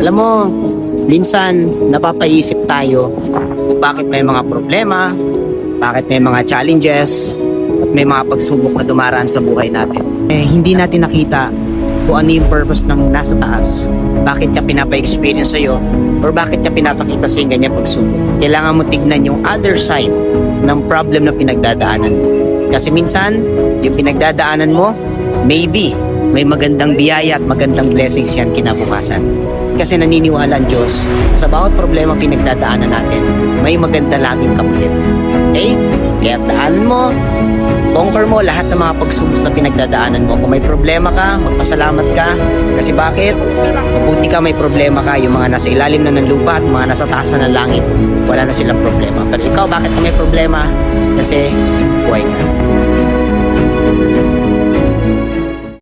Alam mo, minsan napapaisip tayo kung bakit may mga problema, bakit may mga challenges, at may mga pagsubok na dumaraan sa buhay natin. Hindi natin nakita kung ano yung purpose ng nasa taas, bakit niya pinapa-experience sa'yo, or bakit niya pinapakita sa yung ganyan pagsubok. Kailangan mo tignan yung other side ng problem na pinagdadaanan mo. Kasi minsan, yung pinagdadaanan mo, maybe, may magandang biyaya at magandang blessings yan kinabukasan. Kasi naniniwala ang Diyos, sa bawat problema pinagdadaanan natin, may maganda laging kapalit. Okay? Kaya daanan mo, conquer mo lahat ng mga pagsubok na pinagdadaanan mo. Kung may problema ka, magpasalamat ka. Kasi bakit? Mabuti ka may problema ka. Yung mga nasa ilalim na ng lupa at mga nasa taas na ng langit, wala na silang problema. Pero ikaw, bakit ka may problema? Kasi buhay ka.